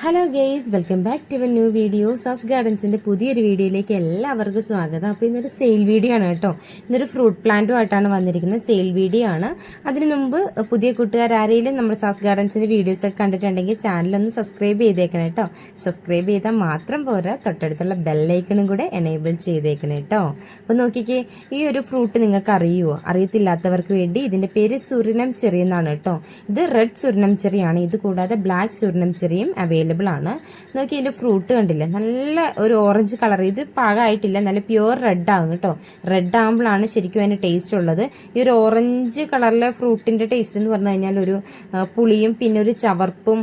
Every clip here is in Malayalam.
Hello guys, welcome back to a new video. സാസ് ഗാർഡൻസിന്റെ പുതിയൊരു വീഡിയോയിലേക്ക് എല്ലാവർക്കും സ്വാഗതം. അപ്പോൾ ഇന്നൊരു സെയിൽ വീഡിയോ ആണ് കേട്ടോ. ഇന്നൊരു ഫ്രൂട്ട് പ്ലാന്റുമായിട്ടാണ് വന്നിരിക്കുന്നത്. സെയിൽ വീഡിയോ ആണ്. അതിനു മുമ്പ് പുതിയ കൂട്ടുകാർ ആരെങ്കിലും നമ്മുടെ സാസ് ഗാർഡൻസിന്റെ വീഡിയോസ് ഒക്കെ കണ്ടിട്ടുണ്ടെങ്കിൽ ചാനലൊന്ന് സബ്സ്ക്രൈബ് ചെയ്തേക്കണം കേട്ടോ. സബ്സ്ക്രൈബ് ചെയ്താൽ മാത്രം പോരാ, തൊട്ടടുത്തുള്ള ബെല്ലൈക്കണും കൂടെ എനേബിൾ ചെയ്തേക്കണം കേട്ടോ. അപ്പോൾ നോക്കിക്കേ, ഈ ഒരു ഫ്രൂട്ട് നിങ്ങൾക്ക് അറിയുമോ? അറിയത്തില്ലാത്തവർക്ക് വേണ്ടി ഇതിന്റെ പേര് സുരിനം ചെറി എന്നാണ് കേട്ടോ. ഇത് റെഡ് സുരിനം ചെറിയാണ്. ഇത് കൂടാതെ ബ്ലാക്ക് സുരിനം ചെറിയും അവൈലബിൾ ആണ്. നോക്കി ഇതിന്റെ ഫ്രൂട്ട് കണ്ടില്ലേ, നല്ല ഒരു ഓറഞ്ച് കളർ. ഇത് പാകമായിട്ടില്ല, നല്ല പ്യുവർ റെഡ് ആകും കേട്ടോ. റെഡ് ആകുമ്പോഴാണ് ശരിക്കും അതിന് ടേസ്റ്റ് ഉള്ളത്. ഈ ഒരു ഓറഞ്ച് കളറിലെ ഫ്രൂട്ടിന്റെ ടേസ്റ്റ് എന്ന് പറഞ്ഞു കഴിഞ്ഞാൽ ഒരു പുളിയും പിന്നെ ഒരു ചവർപ്പും,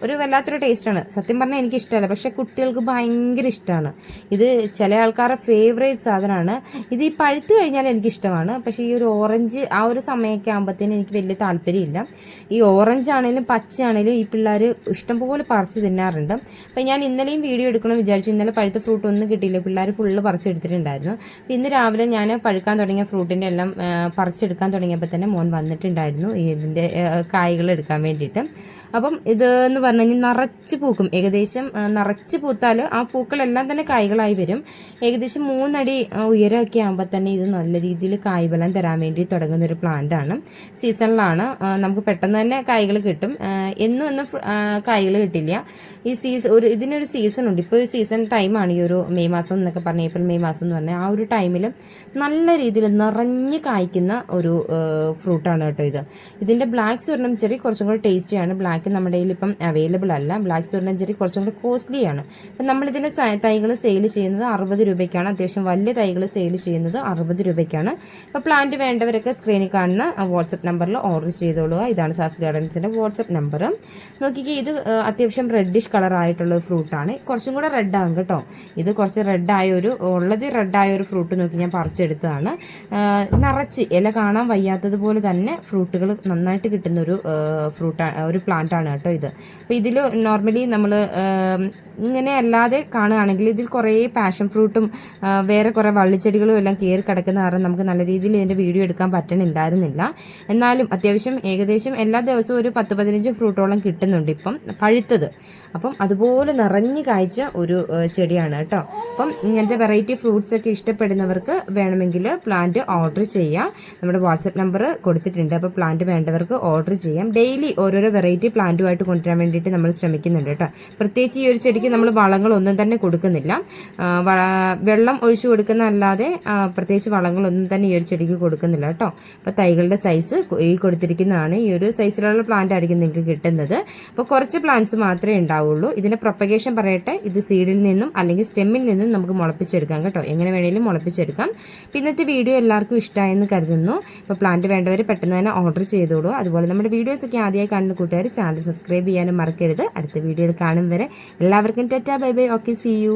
ഒരു വല്ലാത്തൊരു ടേസ്റ്റാണ്. സത്യം പറഞ്ഞാൽ എനിക്ക് ഇഷ്ടമല്ല, പക്ഷെ കുട്ടികൾക്ക് ഭയങ്കര ഇഷ്ടമാണ്. ഇത് ചില ആൾക്കാരുടെ ഫേവറേറ്റ് സാധനമാണ്. ഇത് ഈ പഴുത്ത് കഴിഞ്ഞാൽ എനിക്ക് ഇഷ്ടമാണ്, പക്ഷെ ഈ ഒരു ഓറഞ്ച് ആ ഒരു സമയമൊക്കെ ആകുമ്പോഴത്തേനും എനിക്ക് വലിയ താല്പര്യമില്ല. ഈ ഓറഞ്ച് ആണെങ്കിലും പച്ചയാണെങ്കിലും ഈ പിള്ളേർ ഇഷ്ടംപോലെ പറിച്ച് തിന്നാറുണ്ട്. അപ്പം ഞാൻ ഇന്നലെയും വീഡിയോ എടുക്കണം വിചാരിച്ചു. ഇന്നലെ പഴുത്ത ഫ്രൂട്ട് ഒന്നും കിട്ടിയില്ല, പിള്ളേർ ഫുള്ള് പറിച്ചെടുത്തിട്ടുണ്ടായിരുന്നു. അപ്പം ഇന്ന് രാവിലെ ഞാൻ പഴുക്കാൻ തുടങ്ങിയ ഫ്രൂട്ടിൻ്റെ എല്ലാം പറിച്ചെടുക്കാൻ തുടങ്ങിയപ്പോൾ തന്നെ മോൻ വന്നിട്ടുണ്ടായിരുന്നു ഇതിൻ്റെ കായ്കൾ എടുക്കാൻ വേണ്ടിയിട്ട്. അപ്പം ഇതെന്ന് പറഞ്ഞു കഴിഞ്ഞാൽ നിറച്ച് പൂക്കും. ഏകദേശം നിറച്ച് പൂത്താൽ ആ പൂക്കളെല്ലാം തന്നെ കായ്കളായി വരും. ഏകദേശം 3 അടി ഉയരമൊക്കെ ആകുമ്പോൾ തന്നെ ഇത് നല്ല രീതിയിൽ കായ്ഫലം തരാൻ വേണ്ടി തുടങ്ങുന്ന ഒരു പ്ലാന്റ് ആണ്. സീസണിലാണ് നമുക്ക് പെട്ടെന്ന് തന്നെ കായ്കൾ കിട്ടും. എന്നും കായ്കൾ കിട്ടില്ല. ഈ ഇതിനൊരു സീസൺ ഉണ്ട്. ഇപ്പോൾ സീസൺ ടൈമാണ് ഈ ഒരു മെയ് മാസം എന്നൊക്കെ പറഞ്ഞാൽ, ഏപ്രിൽ മെയ് മാസം എന്ന് പറഞ്ഞാൽ ആ ഒരു ടൈമിൽ നല്ല രീതിയിൽ നിറഞ്ഞ് കായ്ക്കുന്ന ഒരു ഫ്രൂട്ടാണ് കേട്ടോ ഇത്. ഇതിൻ്റെ ബ്ലാക്ക് സുവർണം ചെറി കുറച്ചും കൂടി ടേസ്റ്റിയാണ്. ബ്ലാക്ക് നമ്മുടെ കയ്യിൽ ഇപ്പം അവൈലബിൾ അല്ല. ബ്ലാക്ക് സുവർണം ചെറി കുറച്ചും കൂടി കോസ്റ്റ്ലിയാണ്. അപ്പം നമ്മളിതിൻ്റെ തൈകൾ സെയിൽ ചെയ്യുന്നത് 60 രൂപയ്ക്കാണ്. അത്യാവശ്യം വലിയ തൈകൾ സെയിൽ ചെയ്യുന്നത് 60 രൂപയ്ക്കാണ്. അപ്പോൾ പ്ലാന്റ് വേണ്ടവരൊക്കെ സ്ക്രീനിൽ കാണുന്ന വാട്സപ്പ് നമ്പറിൽ ഓർഡർ ചെയ്തോളുക. ഇതാണ് സാസ് ഗാർഡൻസിൻ്റെ വാട്സപ്പ് നമ്പർ. നോക്കിക്കേ, ഇത് അത്യാവശ്യം റെഡിഷ് കളർ ആയിട്ടുള്ള ഒരു ഫ്രൂട്ടാണ്. കുറച്ചും കൂടെ റെഡ് ആകും കേട്ടോ. ഇത് കുറച്ച് റെഡായ ഒരു ഫ്രൂട്ട് നോക്കി ഞാൻ പറിച്ചെടുത്തതാണ്. നിറച്ച് ഇല കാണാൻ വയ്യാത്തതുപോലെ തന്നെ ഫ്രൂട്ടുകൾ നന്നായിട്ട് കിട്ടുന്ന ഒരു ഒരു പ്ലാന്റ് ആണ് കേട്ടോ ഇത്. അപ്പോൾ ഇതിൽ നോർമലി നമ്മൾ ഇങ്ങനെ അല്ലാതെ കാണുകയാണെങ്കിൽ ഇതിൽ കുറേ പാഷൻ ഫ്രൂട്ടും വേറെ കുറേ വള്ളിച്ചെടികളും എല്ലാം കയറി കിടക്കുന്ന കാരണം നമുക്ക് നല്ല രീതിയിൽ ഇതിൻ്റെ വീഡിയോ എടുക്കാൻ പറ്റണുണ്ടായിരുന്നില്ല. എന്നാലും അത്യാവശ്യം ഏകദേശം എല്ലാ ദിവസവും ഒരു 10-15 ഫ്രൂട്ടോളം കിട്ടുന്നുണ്ട് ഇപ്പം പഴുത്തത്. അപ്പം അതുപോലെ നിറഞ്ഞു കായ്ച്ച ഒരു ചെടിയാണ് കേട്ടോ. അപ്പം ഇങ്ങനത്തെ വെറൈറ്റി ഫ്രൂട്ട്സ് ഒക്കെ ഇഷ്ടപ്പെടുന്നവർക്ക് വേണമെങ്കിൽ പ്ലാന്റ് ഓർഡർ ചെയ്യാം. നമ്മുടെ വാട്സപ്പ് നമ്പർ കൊടുത്തിട്ടുണ്ട്. അപ്പോൾ പ്ലാന്റ് വേണ്ടവർക്ക് ഓർഡർ ചെയ്യാം. ഡെയിലി ഓരോരോ വെറൈറ്റി പ്ലാന്റുമായിട്ട് കൊണ്ടുവരാൻ വേണ്ടിയിട്ട് നമ്മൾ ശ്രമിക്കുന്നുണ്ട് കേട്ടോ. പ്രത്യേകിച്ച് ഈ ഒരു ചെടിക്ക് നമ്മൾ വളങ്ങളൊന്നും തന്നെ കൊടുക്കുന്നില്ല. വെള്ളം ഒഴിച്ചു കൊടുക്കുന്നതല്ലാതെ പ്രത്യേകിച്ച് വളങ്ങളൊന്നും തന്നെ ഈ ഒരു ചെടിക്ക് കൊടുക്കുന്നില്ല കേട്ടോ. അപ്പോൾ തൈകളുടെ സൈസ് ഈ കൊടുത്തിരിക്കുന്നതാണ്. ഈ ഒരു സൈസിലുള്ള പ്ലാന്റ് ആയിരിക്കും നിങ്ങൾക്ക് കിട്ടുന്നത്. അപ്പോൾ കുറച്ച് പ്ലാന്റ്സ് മാത്രമേ ഉണ്ടാവുള്ളൂ. ഇതിന്റെ പ്രൊപ്പഗേഷൻ പറയട്ടെ, ഇത് സീഡിൽ നിന്നും അല്ലെങ്കിൽ സ്റ്റെമ്മിൽ നിന്നും നമുക്ക് മുളപ്പിച്ചെടുക്കാം കേട്ടോ. എങ്ങനെ വേണമെങ്കിലും മുളപ്പിച്ചെടുക്കാം. ഇന്നത്തെ വീഡിയോ എല്ലാവർക്കും ഇഷ്ടമായെന്ന് കരുതുന്നു. അപ്പോൾ പ്ലാന്റ് വേണ്ടവർ പെട്ടെന്ന് തന്നെ ഓർഡർ ചെയ്തോളൂ. അതുപോലെ നമ്മുടെ വീഡിയോസ് ഒക്കെ ആദ്യമായി കാണുന്ന കൂട്ടുകാർ ചാനൽ സബ്സ്ക്രൈബ് ചെയ്യാനും മറക്കരുത്. അടുത്ത വീഡിയോയിൽ കാണും വരെ എല്ലാവർക്കും tata, bye bye, okay, see U.